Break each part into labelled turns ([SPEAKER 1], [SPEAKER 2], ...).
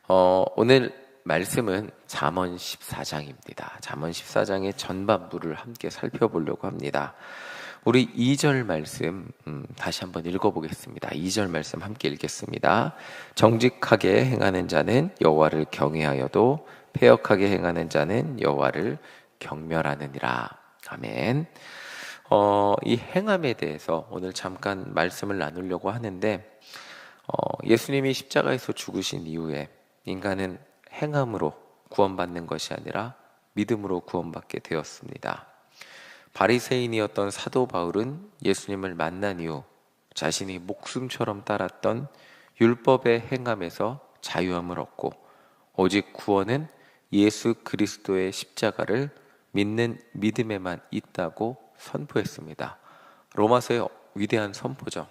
[SPEAKER 1] 오늘 말씀은 잠언 14장입니다. 잠언 14장의 전반부를 함께 살펴보려고 합니다. 우리 2절 말씀 다시 한번 읽어보겠습니다. 2절 말씀 함께 읽겠습니다. 정직하게 행하는 자는 여호와를 경외하여도 패역하게 행하는 자는 여호와를 경멸하느니라. 아멘. 이 행함에 대해서 오늘 잠깐 말씀을 나누려고 하는데, 예수님이 십자가에서 죽으신 이후에 인간은 행함으로 구원받는 것이 아니라 믿음으로 구원받게 되었습니다. 바리새인이었던 사도 바울은 예수님을 만난 이후 자신이 목숨처럼 따랐던 율법의 행함에서 자유함을 얻고 오직 구원은 예수 그리스도의 십자가를 믿는 믿음에만 있다고 선포했습니다. 로마서의 위대한 선포죠.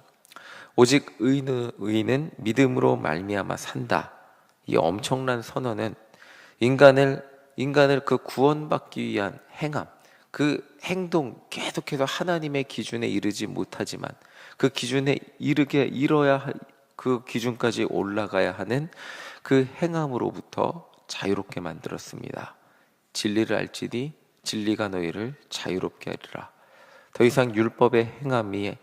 [SPEAKER 1] 오직 의인은 믿음으로 말미암아 산다. 이 엄청난 선언은 인간을 그 구원받기 위한 행함, 그 행동, 계속해서 하나님의 기준에 이르지 못하지만 그 기준에 그 기준까지 올라가야 하는 그 행함으로부터 자유롭게 만들었습니다. 진리를 알지니 진리가 너희를 자유롭게 하리라. 더 이상 율법의 행함이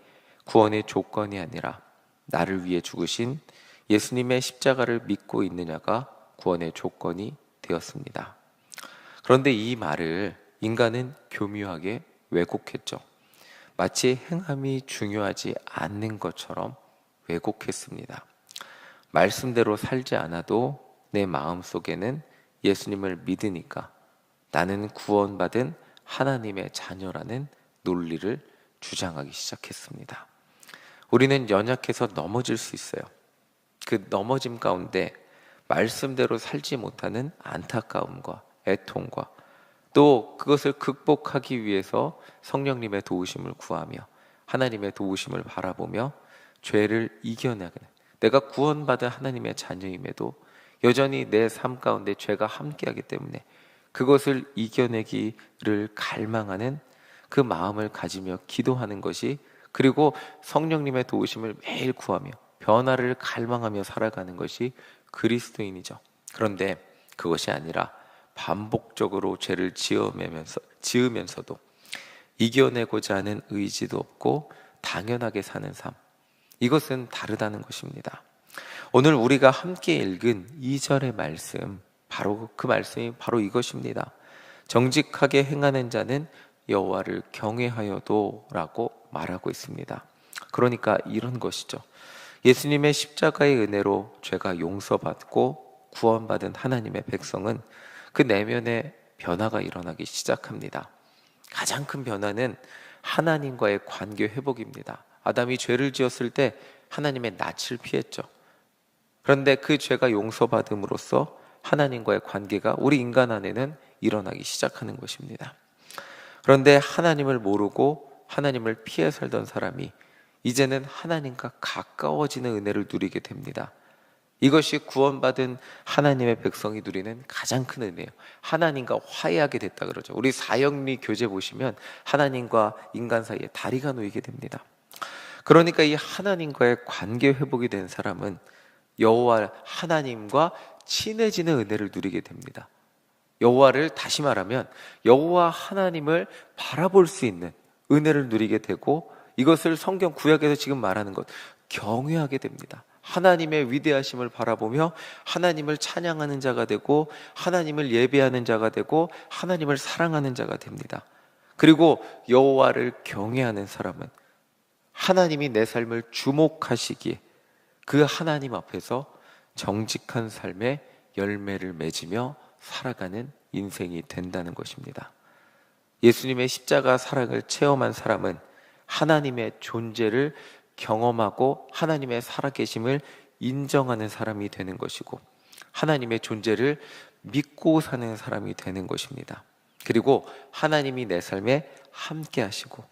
[SPEAKER 1] 구원의 조건이 아니라 나를 위해 죽으신 예수님의 십자가를 믿고 있느냐가 구원의 조건이 되었습니다. 그런데 이 말을 인간은 교묘하게 왜곡했죠. 마치 행함이 중요하지 않는 것처럼 왜곡했습니다. 말씀대로 살지 않아도 내 마음속에는 예수님을 믿으니까 나는 구원받은 하나님의 자녀라는 논리를 주장하기 시작했습니다. 우리는 연약해서 넘어질 수 있어요. 그 넘어짐 가운데 말씀대로 살지 못하는 안타까움과 애통과 또 그것을 극복하기 위해서 성령님의 도우심을 구하며 하나님의 도우심을 바라보며 죄를 이겨내는, 내가 구원받은 하나님의 자녀임에도 여전히 내 삶 가운데 죄가 함께하기 때문에 그것을 이겨내기를 갈망하는 그 마음을 가지며 기도하는 것이, 그리고 성령님의 도우심을 매일 구하며 변화를 갈망하며 살아가는 것이 그리스도인이죠. 그런데 그것이 아니라 반복적으로 죄를 지으면서도 이겨내고자 하는 의지도 없고 당연하게 사는 삶, 이것은 다르다는 것입니다. 오늘 우리가 함께 읽은 2절의 말씀, 바로 그 말씀이 바로 이것입니다. 정직하게 행하는 자는 여호와를 경외하여도 라고 말하고 있습니다. 그러니까 이런 것이죠. 예수님의 십자가의 은혜로 죄가 용서받고 구원받은 하나님의 백성은 그 내면에 변화가 일어나기 시작합니다. 가장 큰 변화는 하나님과의 관계 회복입니다. 아담이 죄를 지었을 때 하나님의 낯을 피했죠. 그런데 그 죄가 용서받음으로써 하나님과의 관계가 우리 인간 안에는 일어나기 시작하는 것입니다. 그런데 하나님을 모르고 하나님을 피해 살던 사람이 이제는 하나님과 가까워지는 은혜를 누리게 됩니다. 이것이 구원받은 하나님의 백성이 누리는 가장 큰 은혜예요. 하나님과 화해하게 됐다 그러죠. 우리 사형리 교재 보시면 하나님과 인간 사이에 다리가 놓이게 됩니다. 그러니까 이 하나님과의 관계 회복이 된 사람은 여호와 하나님과 친해지는 은혜를 누리게 됩니다. 여호와를, 다시 말하면 여호와 하나님을 바라볼 수 있는 은혜를 누리게 되고, 이것을 성경 구약에서 지금 말하는 것, 경외하게 됩니다. 하나님의 위대하심을 바라보며 하나님을 찬양하는 자가 되고 하나님을 예배하는 자가 되고 하나님을 사랑하는 자가 됩니다. 그리고 여호와를 경외하는 사람은 하나님이 내 삶을 주목하시기에 그 하나님 앞에서 정직한 삶의 열매를 맺으며 살아가는 인생이 된다는 것입니다. 예수님의 십자가 사랑을 체험한 사람은 하나님의 존재를 경험하고 하나님의 살아계심을 인정하는 사람이 되는 것이고, 하나님의 존재를 믿고 사는 사람이 되는 것입니다. 그리고 하나님이 내 삶에 함께 하시고,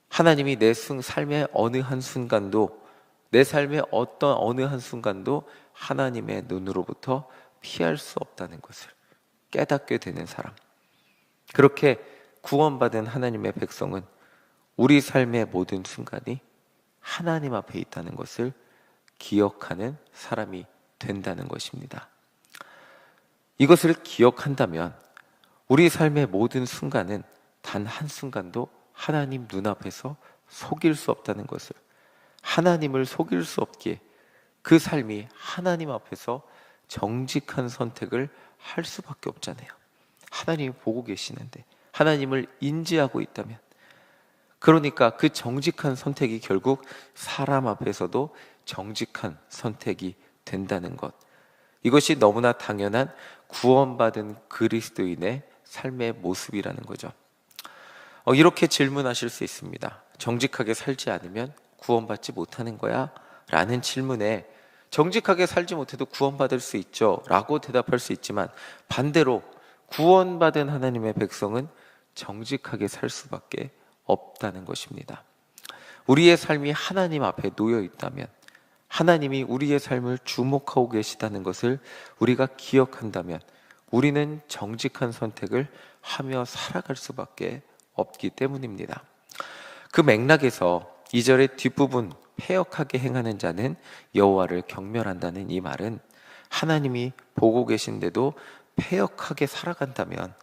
[SPEAKER 1] 하나님이 내 삶의 어느 한순간도, 내 삶의 어느 한순간도 하나님의 눈으로부터 피할 수 없다는 것을 깨닫게 되는 사람, 그렇게 구원받은 하나님의 백성은 우리 삶의 모든 순간이 하나님 앞에 있다는 것을 기억하는 사람이 된다는 것입니다. 이것을 기억한다면 우리 삶의 모든 순간은 단 한순간도 하나님 눈앞에서 속일 수 없다는 것을, 하나님을 속일 수 없기에 그 삶이 하나님 앞에서 정직한 선택을 할 수밖에 없잖아요. 하나님이 보고 계시는데, 하나님을 인지하고 있다면, 그러니까 그 정직한 선택이 결국 사람 앞에서도 정직한 선택이 된다는 것, 이것이 너무나 당연한 구원받은 그리스도인의 삶의 모습이라는 거죠. 이렇게 질문하실 수 있습니다. 정직하게 살지 않으면 구원받지 못하는 거야? 라는 질문에 정직하게 살지 못해도 구원받을 수 있죠 라고 대답할 수 있지만, 반대로 구원받은 하나님의 백성은 정직하게 살 수밖에 없다는 것입니다. 우리의 삶이 하나님 앞에 놓여 있다면, 하나님이 우리의 삶을 주목하고 계시다는 것을 우리가 기억한다면 우리는 정직한 선택을 하며 살아갈 수밖에 없기 때문입니다. 그 맥락에서 2절의 뒷부분 패역하게 행하는 자는 여호와를 경멸한다는 이 말은, 하나님이 보고 계신데도 패역하게 살아간다면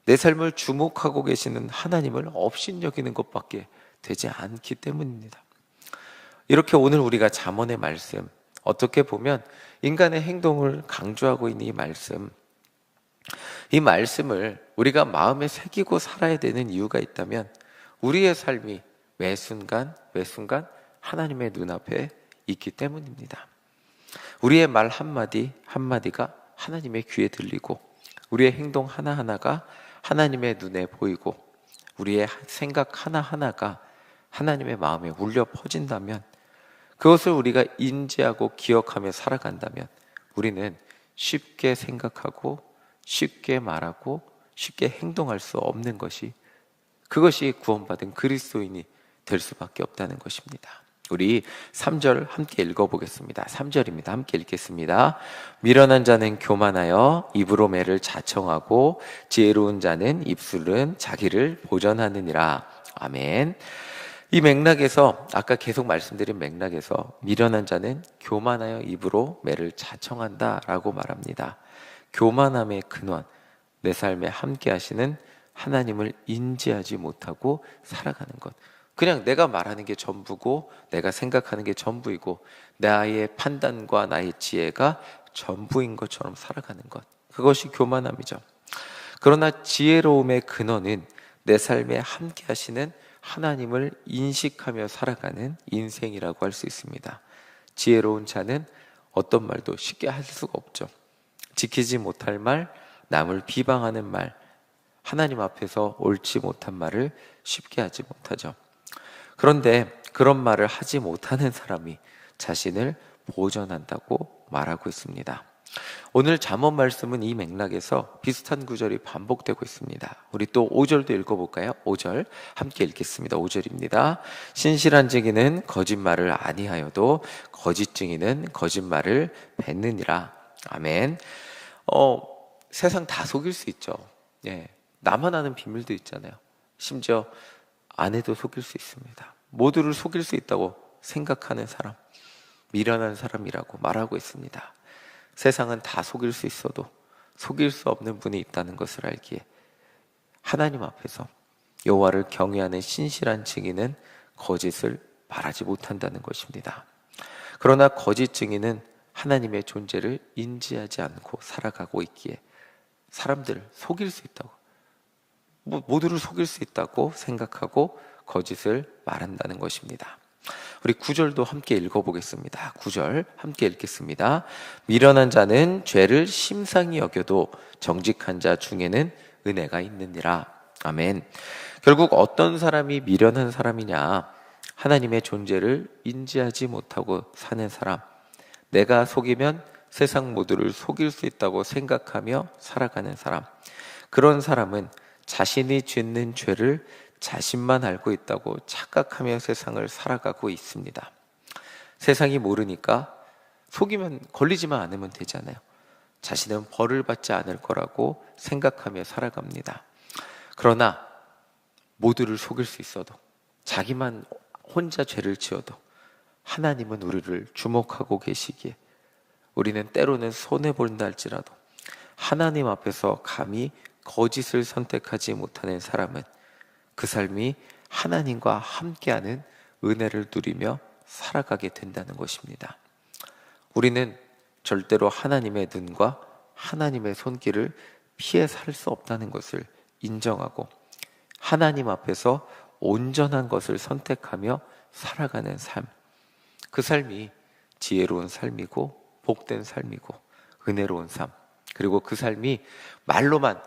[SPEAKER 1] 내 삶을 주목하고 계시는 하나님을 업신여기는 것밖에 되지 않기 때문입니다. 이렇게 오늘 우리가 잠언의 말씀, 어떻게 보면 인간의 행동을 강조하고 있는 이 말씀을 우리가 마음에 새기고 살아야 되는 이유가 있다면, 우리의 삶이 매 순간 하나님의 눈앞에 있기 때문입니다. 우리의 말 한마디 한마디가 하나님의 귀에 들리고, 우리의 행동 하나하나가 하나님의 눈에 보이고, 우리의 생각 하나하나가 하나님의 마음에 울려 퍼진다면, 그것을 우리가 인지하고 기억하며 살아간다면 우리는 쉽게 생각하고 쉽게 말하고 쉽게 행동할 수 없는 것이, 그것이 구원받은 그리스도인이 될 수밖에 없다는 것입니다. 우리 3절 함께 읽어보겠습니다. 3절입니다. 함께 읽겠습니다. 미련한 자는 교만하여 입으로 매를 자청하고 지혜로운 자는 입술은 자기를 보전하느니라. 아멘. 이 맥락에서, 아까 계속 말씀드린 맥락에서 미련한 자는 교만하여 입으로 매를 자청한다 라고 말합니다. 교만함의 근원, 내 삶에 함께 하시는 하나님을 인지하지 못하고 살아가는 것, 그냥 내가 말하는 게 전부고 내가 생각하는 게 전부이고 나의 판단과 나의 지혜가 전부인 것처럼 살아가는 것, 그것이 교만함이죠. 그러나 지혜로움의 근원은 내 삶에 함께 하시는 하나님을 인식하며 살아가는 인생이라고 할 수 있습니다. 지혜로운 자는 어떤 말도 쉽게 할 수가 없죠. 지키지 못할 말, 남을 비방하는 말, 하나님 앞에서 옳지 못한 말을 쉽게 하지 못하죠. 그런데 그런 말을 하지 못하는 사람이 자신을 보전한다고 말하고 있습니다. 오늘 잠언 말씀은 이 맥락에서 비슷한 구절이 반복되고 있습니다. 우리 또 5절도 읽어볼까요? 5절 함께 읽겠습니다. 5절입니다. 신실한 증인은 거짓말을 아니하여도 거짓 증인은 거짓말을 뱉느니라. 아멘. 세상 다 속일 수 있죠. 예, 나만 아는 비밀도 있잖아요. 심지어 아내도 속일 수 있습니다. 모두를 속일 수 있다고 생각하는 사람, 미련한 사람이라고 말하고 있습니다. 세상은 다 속일 수 있어도 속일 수 없는 분이 있다는 것을 알기에 하나님 앞에서 여호와를 경외하는 신실한 증인은 거짓을 말하지 못한다는 것입니다. 그러나 거짓 증인은 하나님의 존재를 인지하지 않고 살아가고 있기에 사람들을 속일 수 있다고, 모두를 속일 수 있다고 생각하고 거짓을 말한다는 것입니다. 우리 9절도 함께 읽어보겠습니다. 9절 함께 읽겠습니다. 미련한 자는 죄를 심상히 여겨도 정직한 자 중에는 은혜가 있느니라. 아멘. 결국 어떤 사람이 미련한 사람이냐? 하나님의 존재를 인지하지 못하고 사는 사람, 내가 속이면 세상 모두를 속일 수 있다고 생각하며 살아가는 사람, 그런 사람은 자신이 짓는 죄를 자신만 알고 있다고 착각하며 세상을 살아가고 있습니다. 세상이 모르니까 속이면, 걸리지만 않으면 되잖아요. 자신은 벌을 받지 않을 거라고 생각하며 살아갑니다. 그러나 모두를 속일 수 있어도, 자기만 혼자 죄를 지어도 하나님은 우리를 주목하고 계시기에 우리는 때로는 손해본다 할지라도 하나님 앞에서 감히 거짓을 선택하지 못하는 사람은 그 삶이 하나님과 함께하는 은혜를 누리며 살아가게 된다는 것입니다. 우리는 절대로 하나님의 눈과 하나님의 손길을 피해 살 수 없다는 것을 인정하고 하나님 앞에서 온전한 것을 선택하며 살아가는 삶, 그 삶이 지혜로운 삶이고 복된 삶이고 은혜로운 삶, 그리고 그 삶이 말로만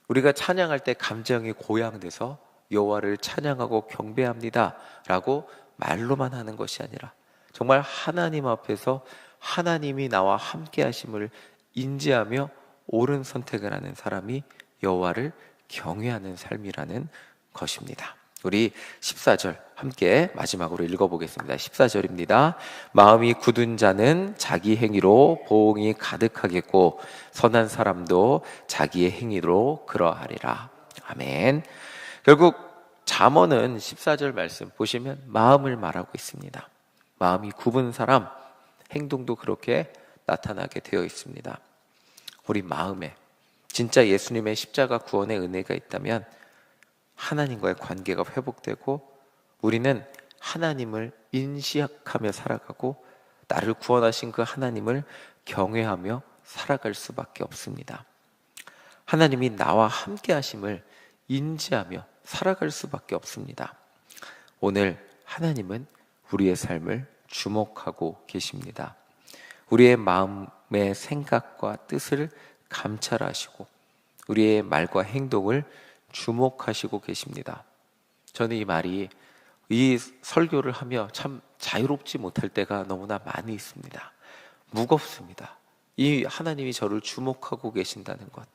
[SPEAKER 1] 우리가 찬양할 때 감정이 고양돼서 여호와를 찬양하고 경배합니다 라고 말로만 하는 것이 아니라 정말 하나님 앞에서 하나님이 나와 함께 하심을 인지하며 옳은 선택을 하는 사람이 여호와를 경외하는 삶이라는 것입니다. 우리 14절 함께 마지막으로 읽어보겠습니다. 14절입니다. 마음이 굳은 자는 자기 행위로 보응이 가득하겠고 선한 사람도 자기의 행위로 그러하리라. 아멘. 결국 잠언은 14절 말씀 보시면 마음을 말하고 있습니다. 마음이 굽은 사람 행동도 그렇게 나타나게 되어 있습니다. 우리 마음에 진짜 예수님의 십자가 구원의 은혜가 있다면 하나님과의 관계가 회복되고 우리는 하나님을 인식하며 살아가고 나를 구원하신 그 하나님을 경외하며 살아갈 수밖에 없습니다. 하나님이 나와 함께 하심을 인지하며 살아갈 수밖에 없습니다. 오늘 하나님은 우리의 삶을 주목하고 계십니다. 우리의 마음의 생각과 뜻을 감찰하시고 우리의 말과 행동을 주목하시고 계십니다. 저는 이 말이 이 설교를 하며 참 자유롭지 못할 때가 너무나 많이 있습니다. 무겁습니다. 이 하나님이 저를 주목하고 계신다는 것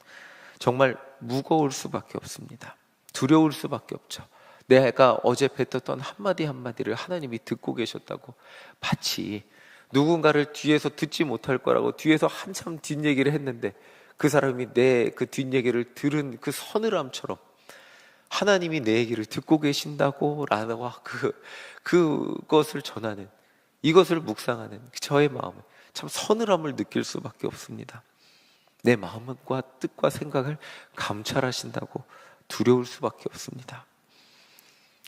[SPEAKER 1] 정말 무거울 수밖에 없습니다. 두려울 수밖에 없죠. 내가 어제 뱉었던 한마디 한마디를 하나님이 듣고 계셨다고 마치 누군가를 뒤에서 듣지 못할 거라고 뒤에서 한참 뒷얘기를 했는데 그 사람이 내 그 뒷얘기를 들은 그 서늘함처럼 하나님이 내 얘기를 듣고 계신다고 라고 그것을 전하는 이것을 묵상하는 저의 마음에 참 서늘함을 느낄 수밖에 없습니다. 내 마음과 뜻과 생각을 감찰하신다고 두려울 수밖에 없습니다.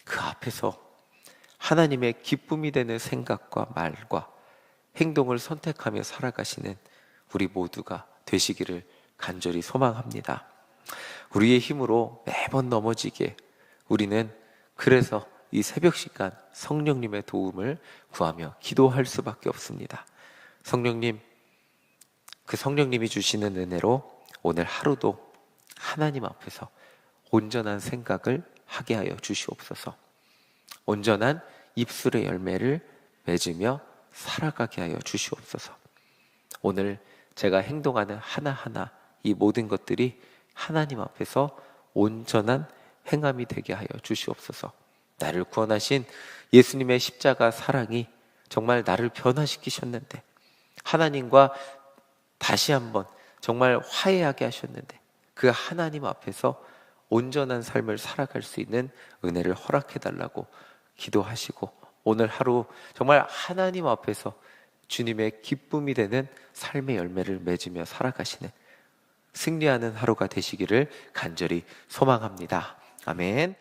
[SPEAKER 1] 그 앞에서 하나님의 기쁨이 되는 생각과 말과 행동을 선택하며 살아가시는 우리 모두가 되시기를 간절히 소망합니다. 우리의 힘으로 매번 넘어지게 우리는 그래서 이 새벽 시간 성령님의 도움을 구하며 기도할 수밖에 없습니다. 성령님, 그 성령님이 주시는 은혜로 오늘 하루도 하나님 앞에서 온전한 생각을 하게 하여 주시옵소서. 온전한 입술의 열매를 맺으며 살아가게 하여 주시옵소서. 오늘 제가 행동하는 하나하나 이 모든 것들이 하나님 앞에서 온전한 행함이 되게 하여 주시옵소서. 나를 구원하신 예수님의 십자가 사랑이 정말 나를 변화시키셨는데 하나님과 다시 한번 정말 화해하게 하셨는데 그 하나님 앞에서 온전한 삶을 살아갈 수 있는 은혜를 허락해달라고 기도하시고 오늘 하루 정말 하나님 앞에서 주님의 기쁨이 되는 삶의 열매를 맺으며 살아가시는 승리하는 하루가 되시기를 간절히 소망합니다. 아멘.